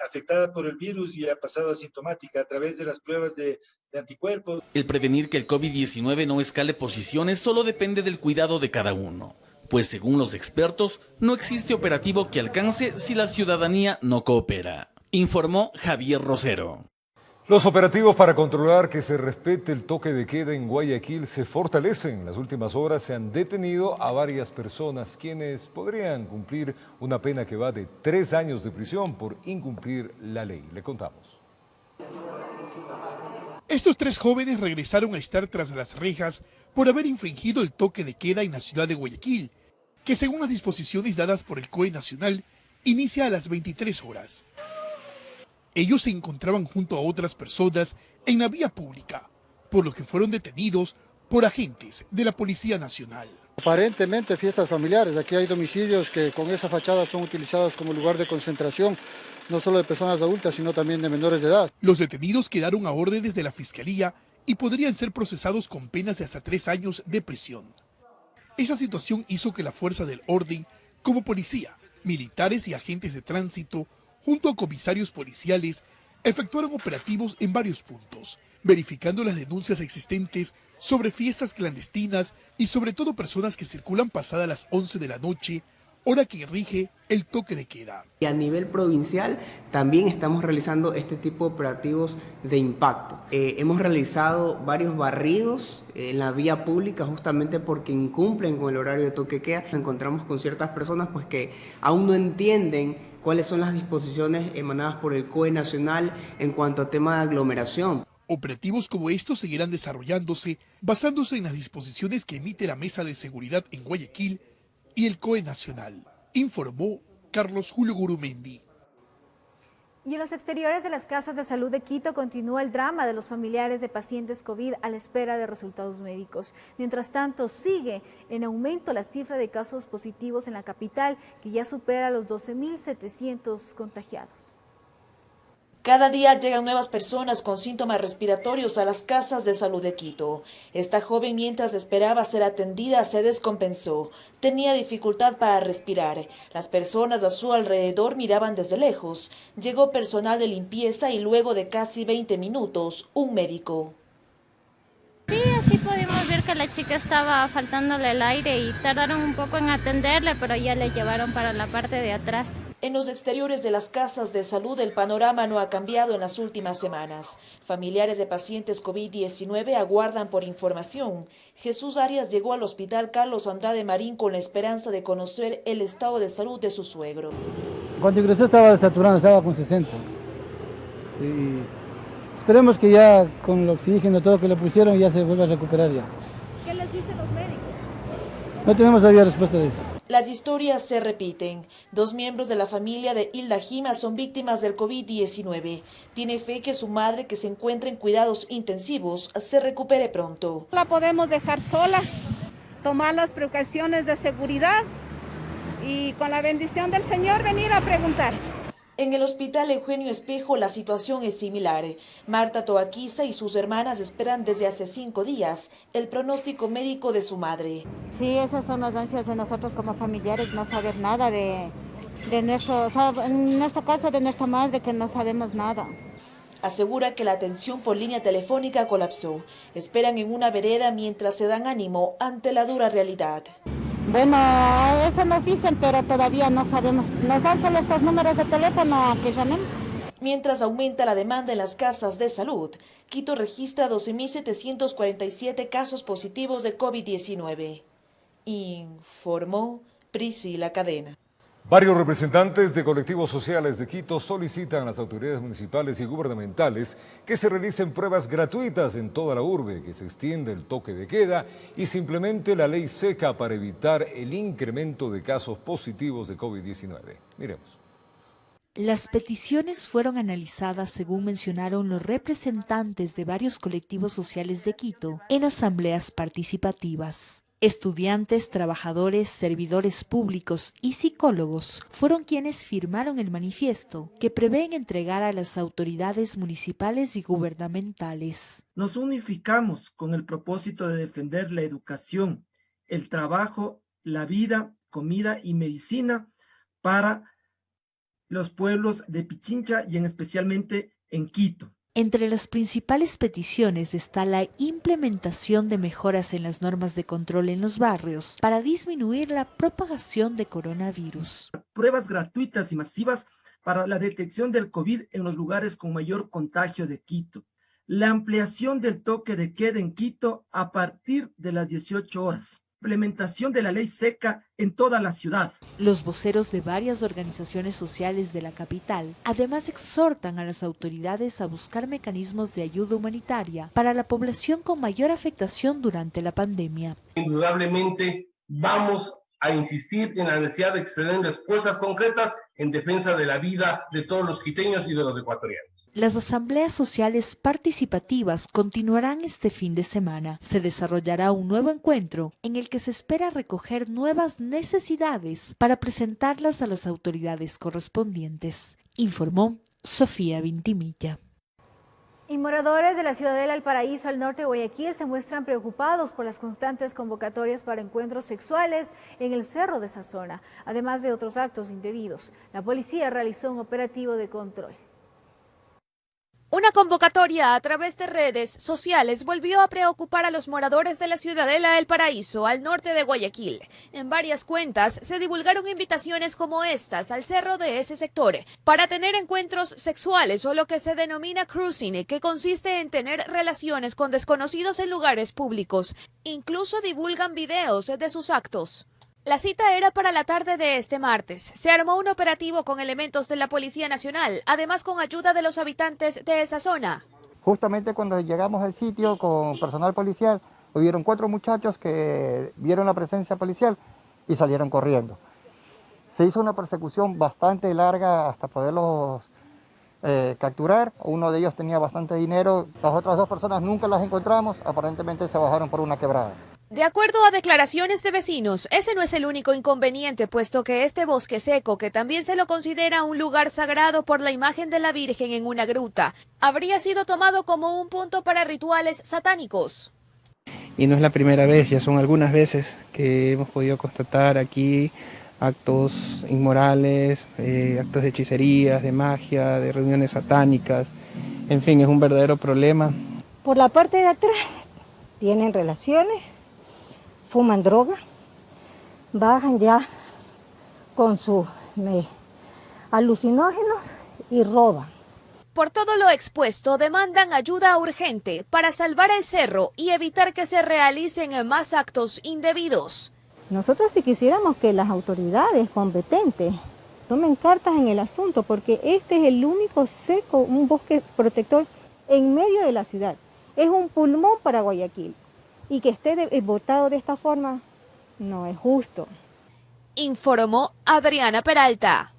afectada por el virus y ha pasado asintomática a través de las pruebas de anticuerpos. El prevenir que el COVID-19 no escale posiciones solo depende del cuidado de cada uno, pues según los expertos, no existe operativo que alcance si la ciudadanía no coopera, informó Javier Rosero. Los operativos para controlar que se respete el toque de queda en Guayaquil se fortalecen. En las últimas horas se han detenido a varias personas quienes podrían cumplir una pena que va de 3 años de prisión por incumplir la ley. Le contamos. Estos 3 jóvenes regresaron a estar tras las rejas por haber infringido el toque de queda en la ciudad de Guayaquil, que según las disposiciones dadas por el COE Nacional, inicia a las 23 horas. Ellos se encontraban junto a otras personas en la vía pública, por lo que fueron detenidos por agentes de la Policía Nacional. Aparentemente fiestas familiares, aquí hay domicilios que con esa fachada son utilizados como lugar de concentración, no solo de personas adultas, sino también de menores de edad. Los detenidos quedaron a órdenes de la Fiscalía y podrían ser procesados con penas de hasta 3 años de prisión. Esa situación hizo que la fuerza del orden, como policía, militares y agentes de tránsito, junto a comisarios policiales, efectuaron operativos en varios puntos, verificando las denuncias existentes sobre fiestas clandestinas y sobre todo personas que circulan pasadas las 11 de la noche, hora que rige el toque de queda. Y a nivel provincial también estamos realizando este tipo de operativos de impacto. Hemos realizado varios barridos en la vía pública justamente porque incumplen con el horario de toque de queda. Nos encontramos con ciertas personas pues que aún no entienden cuáles son las disposiciones emanadas por el COE Nacional en cuanto a tema de aglomeración. Operativos como estos seguirán desarrollándose basándose en las disposiciones que emite la Mesa de Seguridad en Guayaquil y el COE Nacional, informó Carlos Julio Gurumendi. Y en los exteriores de las casas de salud de Quito continúa el drama de los familiares de pacientes COVID a la espera de resultados médicos. Mientras tanto, sigue en aumento la cifra de casos positivos en la capital, que ya supera los 12.700 contagiados. Cada día llegan nuevas personas con síntomas respiratorios a las casas de salud de Quito. Esta joven, mientras esperaba ser atendida, se descompensó. Tenía dificultad para respirar. Las personas a su alrededor miraban desde lejos. Llegó personal de limpieza y luego de casi 20 minutos, un médico. Sí, así podemos ver que que la chica estaba faltándole el aire y tardaron un poco en atenderle, pero ya le llevaron para la parte de atrás. En los exteriores de las casas de salud el panorama no ha cambiado en las últimas semanas. Familiares de pacientes COVID-19 aguardan por información. Jesús Arias llegó al hospital Carlos Andrade Marín con la esperanza de conocer el estado de salud de su suegro. Cuando ingresó estaba saturado, estaba con 60. Sí. Esperemos que ya con el oxígeno, todo que le pusieron, ya se vuelva a recuperar ya. ¿Qué les dicen los médicos? No tenemos todavía respuesta de eso. Las historias se repiten. 2 miembros de la familia de Hilda Gima son víctimas del COVID-19. Tiene fe que su madre, que se encuentra en cuidados intensivos, se recupere pronto. La podemos dejar sola, tomar las precauciones de seguridad y con la bendición del Señor venir a preguntar. En el hospital Eugenio Espejo la situación es similar. Marta Toaquiza y sus hermanas esperan desde hace 5 días el pronóstico médico de su madre. Sí, esas son las ansias de nosotros como familiares, no saber nada de nuestro, o sea, en nuestro caso de nuestra madre, que no sabemos nada. Asegura que la atención por línea telefónica colapsó. Esperan en una vereda mientras se dan ánimo ante la dura realidad. Bueno, eso nos dicen, pero todavía no sabemos. Nos dan solo estos números de teléfono a que llamemos. Mientras aumenta la demanda en las casas de salud, Quito registra 12.747 casos positivos de COVID-19. Informó Priscila Cadena. Varios representantes de colectivos sociales de Quito solicitan a las autoridades municipales y gubernamentales que se realicen pruebas gratuitas en toda la urbe, que se extienda el toque de queda y se implemente la ley seca para evitar el incremento de casos positivos de COVID-19. Miremos. Las peticiones fueron analizadas según mencionaron los representantes de varios colectivos sociales de Quito en asambleas participativas. Estudiantes, trabajadores, servidores públicos y psicólogos fueron quienes firmaron el manifiesto que prevén entregar a las autoridades municipales y gubernamentales. Nos unificamos con el propósito de defender la educación, el trabajo, la vida, comida y medicina para los pueblos de Pichincha y especialmente en Quito. Entre las principales peticiones está la implementación de mejoras en las normas de control en los barrios para disminuir la propagación de coronavirus. Pruebas gratuitas y masivas para la detección del COVID en los lugares con mayor contagio de Quito. La ampliación del toque de queda en Quito a partir de las 18 horas. Implementación de la ley seca en toda la ciudad. Los voceros de varias organizaciones sociales de la capital además exhortan a las autoridades a buscar mecanismos de ayuda humanitaria para la población con mayor afectación durante la pandemia. Indudablemente vamos a insistir en la necesidad de que se den respuestas concretas en defensa de la vida de todos los quiteños y de los ecuatorianos. Las asambleas sociales participativas continuarán este fin de semana. Se desarrollará un nuevo encuentro en el que se espera recoger nuevas necesidades para presentarlas a las autoridades correspondientes, informó Sofía Vintimilla. Y moradores de la Ciudadela El Paraíso al norte de Guayaquil se muestran preocupados por las constantes convocatorias para encuentros sexuales en el cerro de esa zona, además de otros actos indebidos. La policía realizó un operativo de control. Una convocatoria a través de redes sociales volvió a preocupar a los moradores de la Ciudadela El Paraíso, al norte de Guayaquil. En varias cuentas se divulgaron invitaciones como estas al cerro de ese sector para tener encuentros sexuales o lo que se denomina cruising, que consiste en tener relaciones con desconocidos en lugares públicos. Incluso divulgan videos de sus actos. La cita era para la tarde de este martes. Se armó un operativo con elementos de la Policía Nacional, además con ayuda de los habitantes de esa zona. Justamente cuando llegamos al sitio con personal policial, hubieron 4 muchachos que vieron la presencia policial y salieron corriendo. Se hizo una persecución bastante larga hasta poderlos capturar. Uno de ellos tenía bastante dinero. Las otras 2 personas nunca las encontramos, aparentemente se bajaron por una quebrada. De acuerdo a declaraciones de vecinos, ese no es el único inconveniente, puesto que este bosque seco, que también se lo considera un lugar sagrado por la imagen de la Virgen en una gruta, habría sido tomado como un punto para rituales satánicos. Y no es la primera vez, ya son algunas veces que hemos podido constatar aquí actos inmorales, actos de hechicerías, de magia, de reuniones satánicas. En fin, es un verdadero problema. Por la parte de atrás tienen relaciones fuman droga, bajan ya con sus alucinógenos y roban. Por todo lo expuesto, demandan ayuda urgente para salvar el cerro y evitar que se realicen más actos indebidos. Nosotros si quisiéramos que las autoridades competentes tomen cartas en el asunto, porque este es el único seco, un bosque protector en medio de la ciudad. Es un pulmón para Guayaquil. Y que esté botado de esta forma no es justo. Informó Adriana Peralta.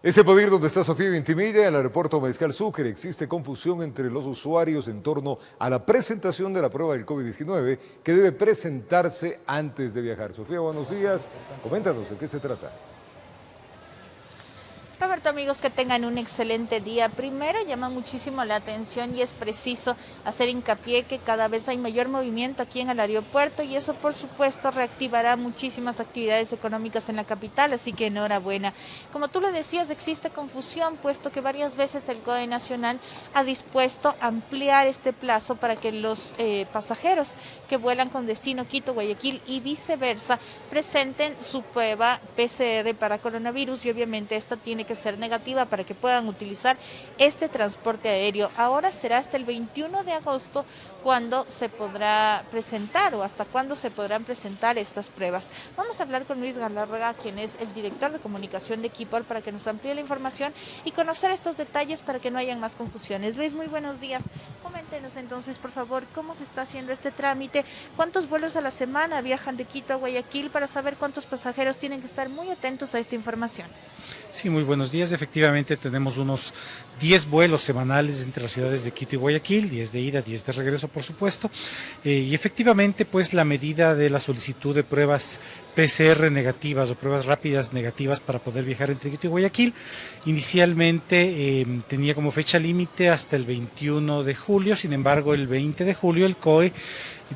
Ese puede ir donde está Sofía Vintimilla, en el aeropuerto Mariscal Sucre. Existe confusión entre los usuarios en torno a la presentación de la prueba del COVID-19 que debe presentarse antes de viajar. Sofía, buenos días. Coméntanos, ¿de qué se trata? Roberto, amigos, que tengan un excelente día. Primero, llama muchísimo la atención y es preciso hacer hincapié que cada vez hay mayor movimiento aquí en el aeropuerto y eso, por supuesto, reactivará muchísimas actividades económicas en la capital, así que enhorabuena. Como tú lo decías, existe confusión, puesto que varias veces el COE Nacional ha dispuesto ampliar este plazo para que los pasajeros que vuelan con destino Quito, Guayaquil y viceversa presenten su prueba PCR para coronavirus y obviamente esta tiene que ser negativa para que puedan utilizar este transporte aéreo. Ahora será hasta el 21 de agosto cuando se podrá presentar o hasta cuándo se podrán presentar estas pruebas. Vamos a hablar con Luis Galarraga, quien es el director de comunicación de Equipol, para que nos amplíe la información y conocer estos detalles para que no hayan más confusiones. Luis, muy buenos días. Coméntenos entonces, por favor, cómo se está haciendo este trámite, cuántos vuelos a la semana viajan de Quito a Guayaquil para saber cuántos pasajeros tienen que estar muy atentos a esta información. Sí, muy buenos días. Efectivamente tenemos unos 10 vuelos semanales entre las ciudades de Quito y Guayaquil, 10 de ida, 10 de regreso, por supuesto. Y efectivamente, pues la medida de la solicitud de pruebas PCR negativas o pruebas rápidas negativas para poder viajar entre Quito y Guayaquil, inicialmente tenía como fecha límite hasta el 21 de julio, sin embargo el 20 de julio el COE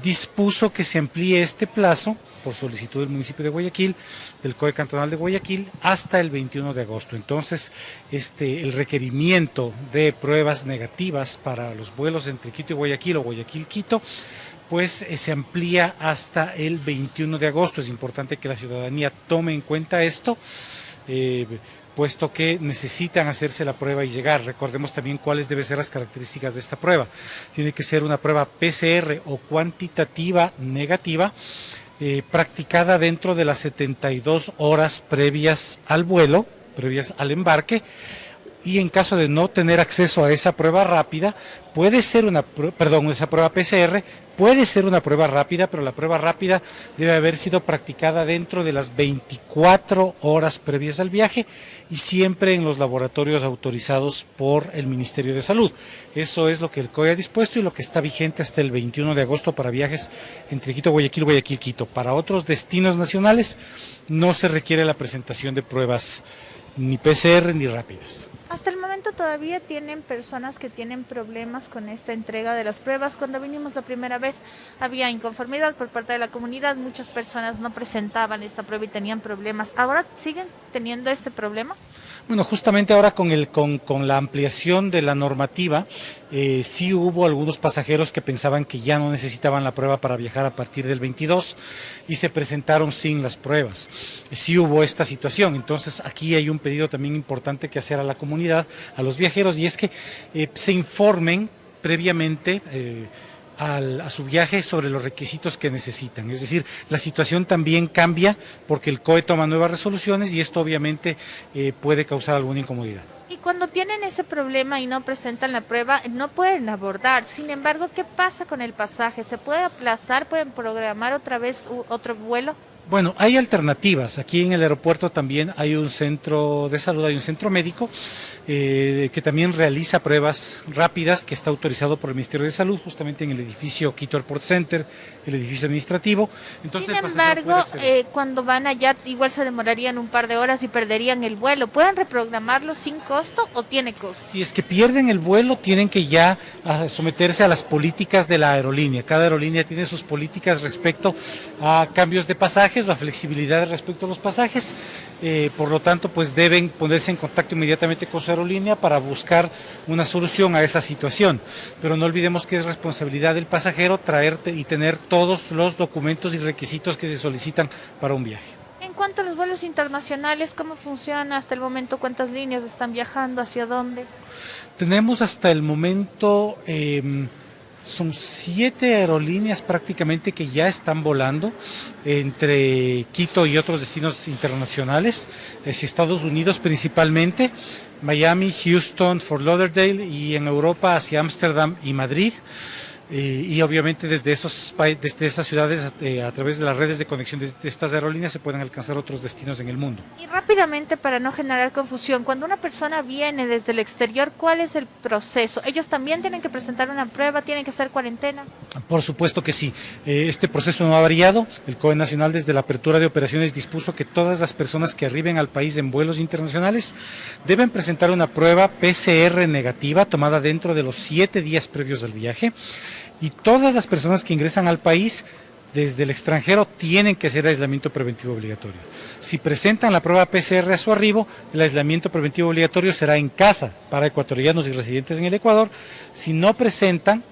dispuso que se amplíe este plazo por solicitud del municipio de Guayaquil, del COE cantonal de Guayaquil, hasta el 21 de agosto. Entonces, el requerimiento de pruebas negativas para los vuelos entre Quito y Guayaquil o Guayaquil-Quito, pues se amplía hasta el 21 de agosto. Es importante que la ciudadanía tome en cuenta esto, puesto que necesitan hacerse la prueba y llegar. Recordemos también cuáles deben ser las características de esta prueba. Tiene que ser una prueba PCR o cuantitativa negativa, practicada dentro de las 72 horas previas al vuelo, previas al embarque, y en caso de no tener acceso a esa prueba rápida, puede ser esa prueba PCR, puede ser una prueba rápida, pero la prueba rápida debe haber sido practicada dentro de las 24 horas previas al viaje y siempre en los laboratorios autorizados por el Ministerio de Salud. Eso es lo que el COE ha dispuesto y lo que está vigente hasta el 21 de agosto para viajes entre Quito, Guayaquil, Guayaquil-Quito. Para otros destinos nacionales no se requiere la presentación de pruebas ni PCR ni rápidas. Hasta el momento todavía tienen personas que tienen problemas con esta entrega de las pruebas. Cuando vinimos la primera vez había inconformidad por parte de la comunidad, muchas personas no presentaban esta prueba y tenían problemas. ¿Ahora siguen teniendo este problema? Bueno, justamente ahora con la ampliación de la normativa, sí hubo algunos pasajeros que pensaban que ya no necesitaban la prueba para viajar a partir del 22 y se presentaron sin las pruebas. Sí hubo esta situación, entonces aquí hay un pedido también importante que hacer a la comunidad, a los viajeros, y es que se informen previamente a su viaje sobre los requisitos que necesitan. Es decir, la situación también cambia porque el COE toma nuevas resoluciones y esto obviamente puede causar alguna incomodidad. Y cuando tienen ese problema y no presentan la prueba, no pueden abordar. Sin embargo, ¿qué pasa con el pasaje? ¿Se puede aplazar? ¿Pueden programar otra vez otro vuelo? Bueno, hay alternativas. Aquí en el aeropuerto también hay un centro de salud, hay un centro médico que también realiza pruebas rápidas, que está autorizado por el Ministerio de Salud, justamente en el edificio Quito Airport Center, el edificio administrativo. Entonces, sin embargo, cuando van allá igual se demorarían un par de horas y perderían el vuelo. ¿Pueden reprogramarlo sin costo o tiene costo? Si es que pierden el vuelo, tienen que ya someterse a las políticas de la aerolínea. Cada aerolínea tiene sus políticas respecto a cambios de pasaje pasajes, la flexibilidad respecto a los pasajes, por lo tanto pues deben ponerse en contacto inmediatamente con su aerolínea para buscar una solución a esa situación, pero no olvidemos que es responsabilidad del pasajero traerte y tener todos los documentos y requisitos que se solicitan para un viaje. En cuanto a los vuelos internacionales, ¿cómo funciona hasta el momento? ¿Cuántas líneas están viajando? ¿Hacia dónde? Tenemos hasta el momento, son 7 aerolíneas prácticamente que ya están volando entre Quito y otros destinos internacionales, Estados Unidos principalmente, Miami, Houston, Fort Lauderdale y en Europa hacia Ámsterdam y Madrid. Y obviamente desde esas ciudades, a través de las redes de conexión de estas aerolíneas, se pueden alcanzar otros destinos en el mundo. Y rápidamente, para no generar confusión, cuando una persona viene desde el exterior, ¿cuál es el proceso? ¿Ellos también tienen que presentar una prueba, tienen que hacer cuarentena? Por supuesto que sí. Este proceso no ha variado. El COE Nacional, desde la apertura de operaciones, dispuso que todas las personas que arriben al país en vuelos internacionales deben presentar una prueba PCR negativa tomada dentro de los 7 días previos al viaje. Y todas las personas que ingresan al país desde el extranjero tienen que hacer aislamiento preventivo obligatorio. Si presentan la prueba PCR a su arribo, el aislamiento preventivo obligatorio será en casa para ecuatorianos y residentes en el Ecuador. Si no presentan,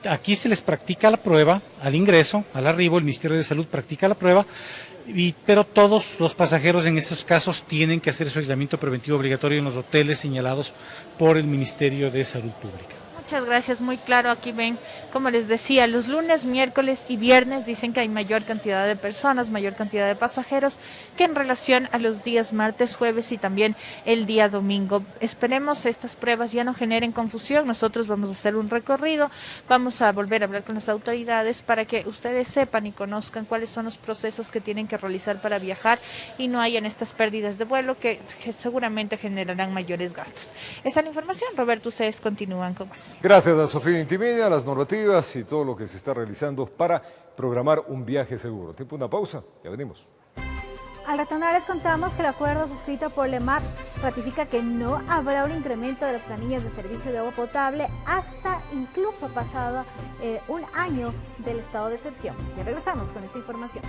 aquí se les practica la prueba al ingreso, al arribo, el Ministerio de Salud practica la prueba, pero todos los pasajeros en esos casos tienen que hacer su aislamiento preventivo obligatorio en los hoteles señalados por el Ministerio de Salud Pública. Muchas gracias, muy claro. Aquí ven, como les decía, los lunes, miércoles y viernes dicen que hay mayor cantidad de personas, mayor cantidad de pasajeros que en relación a los días martes, jueves y también el día domingo. Esperemos estas pruebas ya no generen confusión. Nosotros vamos a hacer un recorrido, vamos a volver a hablar con las autoridades para que ustedes sepan y conozcan cuáles son los procesos que tienen que realizar para viajar y no hayan estas pérdidas de vuelo que seguramente generarán mayores gastos. Esta es la información. Roberto, ustedes continúan con más. Gracias a Sofía Intimilla, las normativas y todo lo que se está realizando para programar un viaje seguro. Tiempo una pausa, ya venimos. Al retornar les contamos que el acuerdo suscrito por LEMAPS ratifica que no habrá un incremento de las planillas de servicio de agua potable hasta incluso pasado un año del estado de excepción. Ya regresamos con esta información.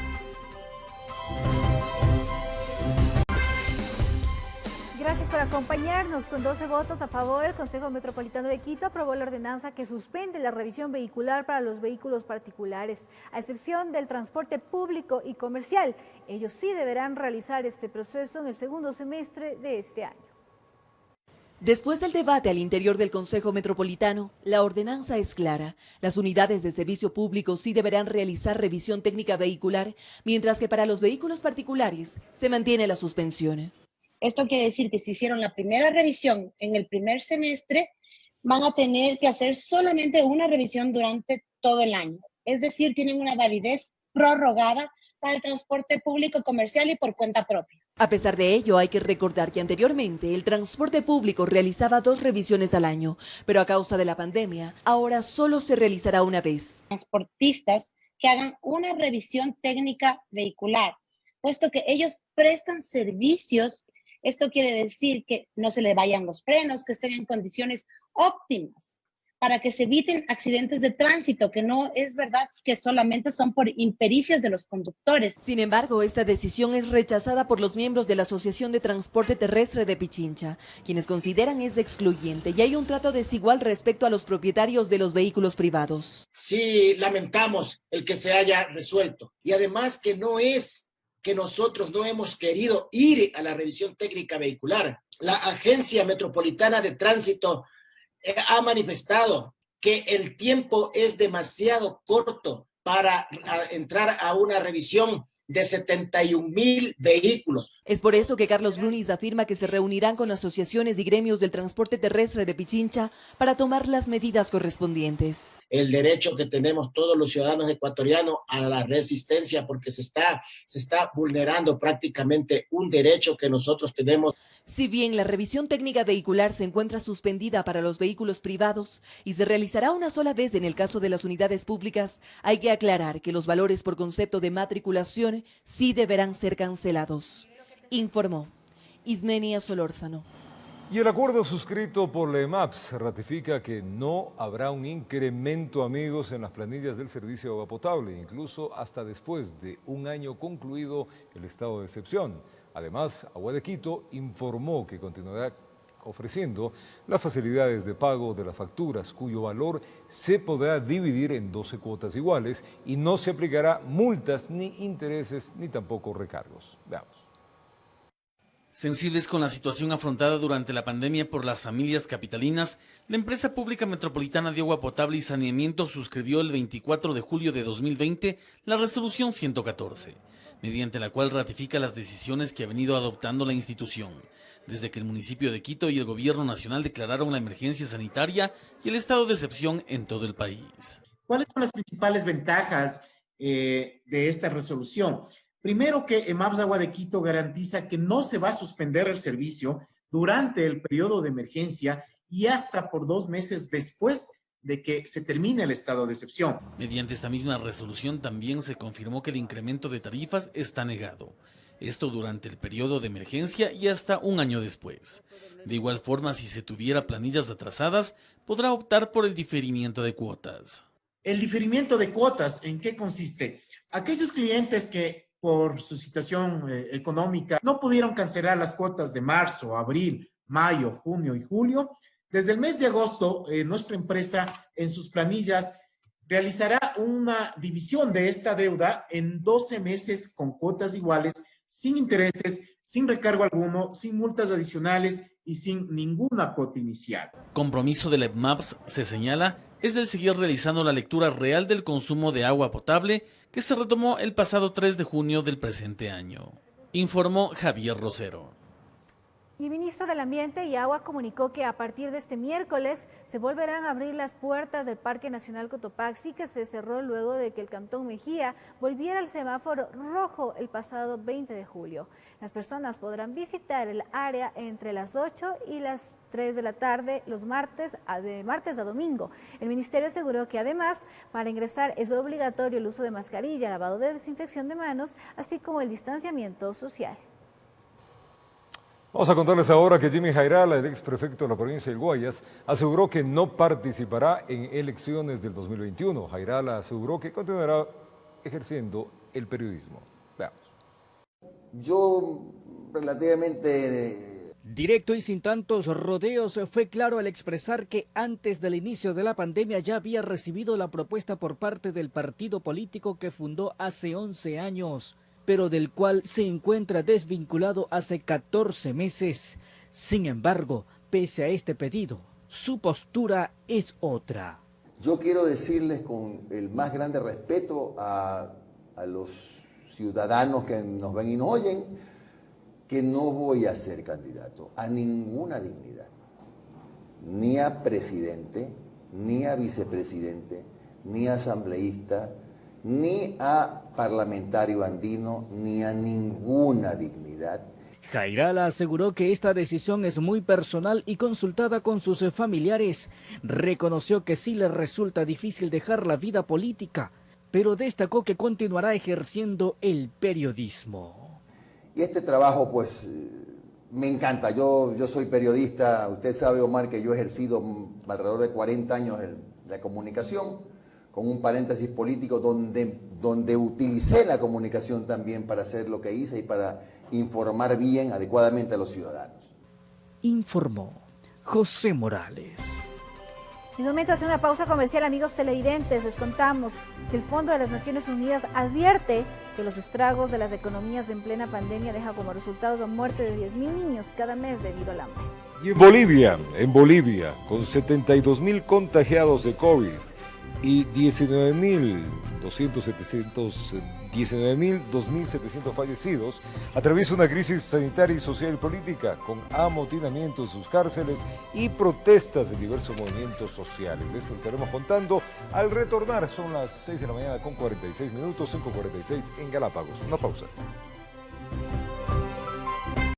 Gracias por acompañarnos. Con 12 votos a favor, el Consejo Metropolitano de Quito aprobó la ordenanza que suspende la revisión vehicular para los vehículos particulares, a excepción del transporte público y comercial. Ellos sí deberán realizar este proceso en el segundo semestre de este año. Después del debate al interior del Consejo Metropolitano, la ordenanza es clara. Las unidades de servicio público sí deberán realizar revisión técnica vehicular, mientras que para los vehículos particulares se mantiene la suspensión. Esto quiere decir que si hicieron la primera revisión en el primer semestre, van a tener que hacer solamente una revisión durante todo el año. Es decir, tienen una validez prorrogada para el transporte público comercial y por cuenta propia. A pesar de ello, hay que recordar que anteriormente el transporte público realizaba 2 revisiones al año, pero a causa de la pandemia, ahora solo se realizará una vez. Transportistas que hagan una revisión técnica vehicular, puesto que ellos prestan servicios. Esto quiere decir que no se le vayan los frenos, que estén en condiciones óptimas para que se eviten accidentes de tránsito, que no es verdad que solamente son por impericias de los conductores. Sin embargo, esta decisión es rechazada por los miembros de la Asociación de Transporte Terrestre de Pichincha, quienes consideran es excluyente y hay un trato desigual respecto a los propietarios de los vehículos privados. Sí, lamentamos el que se haya resuelto y además que no es que nosotros no hemos querido ir a la revisión técnica vehicular. La Agencia Metropolitana de Tránsito ha manifestado que el tiempo es demasiado corto para entrar a una revisión de 71,000 vehículos. Es por eso que Carlos Brunis afirma que se reunirán con asociaciones y gremios del transporte terrestre de Pichincha para tomar las medidas correspondientes. El derecho que tenemos todos los ciudadanos ecuatorianos a la resistencia, porque se está vulnerando prácticamente un derecho que nosotros tenemos. Si bien la revisión técnica vehicular se encuentra suspendida para los vehículos privados y se realizará una sola vez en el caso de las unidades públicas, hay que aclarar que los valores por concepto de matriculación sí deberán ser cancelados, informó Ismenia Solórzano. Y el acuerdo suscrito por la EMAPS ratifica que no habrá un incremento, amigos, en las planillas del servicio de agua potable, incluso hasta después de un año concluido el estado de excepción. Además, Agua de Quito informó que continuará ofreciendo las facilidades de pago de las facturas, cuyo valor se podrá dividir en 12 cuotas iguales y no se aplicará multas ni intereses ni tampoco recargos. Veamos. Sensibles con la situación afrontada durante la pandemia por las familias capitalinas, la empresa pública metropolitana de agua potable y saneamiento suscribió el 24 de julio de 2020 la resolución 114, mediante la cual ratifica las decisiones que ha venido adoptando la institución, desde que el municipio de Quito y el gobierno nacional declararon la emergencia sanitaria y el estado de excepción en todo el país. ¿Cuáles son las principales ventajas de esta resolución? Primero, que EMAPS Agua de Quito garantiza que no se va a suspender el servicio durante el periodo de emergencia y hasta por 2 meses después de que se termine el estado de excepción. Mediante esta misma resolución también se confirmó que el incremento de tarifas está negado. Esto durante el periodo de emergencia y hasta un año después. De igual forma, si se tuviera planillas atrasadas, podrá optar por el diferimiento de cuotas. El diferimiento de cuotas, ¿en qué consiste? Aquellos clientes que por su situación económica no pudieron cancelar las cuotas de marzo, abril, mayo, junio y julio, desde el mes de agosto nuestra empresa en sus planillas realizará una división de esta deuda en 12 meses con cuotas iguales, sin intereses, sin recargo alguno, sin multas adicionales y sin ninguna cuota inicial. Compromiso de la EMAPS, se señala, es el seguir realizando la lectura real del consumo de agua potable que se retomó el pasado 3 de junio del presente año. Informó Javier Rosero. Y el ministro del Ambiente y Agua comunicó que a partir de este miércoles se volverán a abrir las puertas del Parque Nacional Cotopaxi, que se cerró luego de que el Cantón Mejía volviera al semáforo rojo el pasado 20 de julio. Las personas podrán visitar el área entre las 8 y las 3 de la tarde los martes, de martes a domingo. El ministerio aseguró que además para ingresar es obligatorio el uso de mascarilla, lavado de desinfección de manos, así como el distanciamiento social. Vamos a contarles ahora que Jimmy Jairala, el ex prefecto de la provincia del Guayas, aseguró que no participará en elecciones del 2021. Jairala aseguró que continuará ejerciendo el periodismo. Veamos. Yo relativamente... Directo y sin tantos rodeos, fue claro al expresar que antes del inicio de la pandemia ya había recibido la propuesta por parte del partido político que fundó hace 11 años. Pero del cual se encuentra desvinculado hace 14 meses. Sin embargo, pese a este pedido, su postura es otra. Yo quiero decirles con el más grande respeto a los ciudadanos que nos ven y nos oyen, que no voy a ser candidato a ninguna dignidad, ni a presidente, ni a vicepresidente, ni a asambleísta, ni a parlamentario andino, ni a ninguna dignidad. Jairala aseguró que esta decisión es muy personal y consultada con sus familiares. Reconoció que sí le resulta difícil dejar la vida política, pero destacó que continuará ejerciendo el periodismo. Y este trabajo pues me encanta. Yo soy periodista, usted sabe, Omar, que yo he ejercido alrededor de 40 años la comunicación, con un paréntesis político donde utilicé la comunicación también para hacer lo que hice y para informar bien, adecuadamente a los ciudadanos. Informó José Morales. En un momento de hacer una pausa comercial, amigos televidentes, les contamos que el Fondo de las Naciones Unidas advierte que los estragos de las economías en plena pandemia dejan como resultado la muerte de 10.000 niños cada mes debido al hambre. Y en Bolivia, con 72.000 contagiados de COVID, y 2.700 fallecidos, atraviesa una crisis sanitaria y social y política con amotinamiento en sus cárceles y protestas de diversos movimientos sociales. De esto les estaremos contando al retornar. Son las 6 de la mañana con 46 minutos, 5:46 en Galápagos. Una pausa.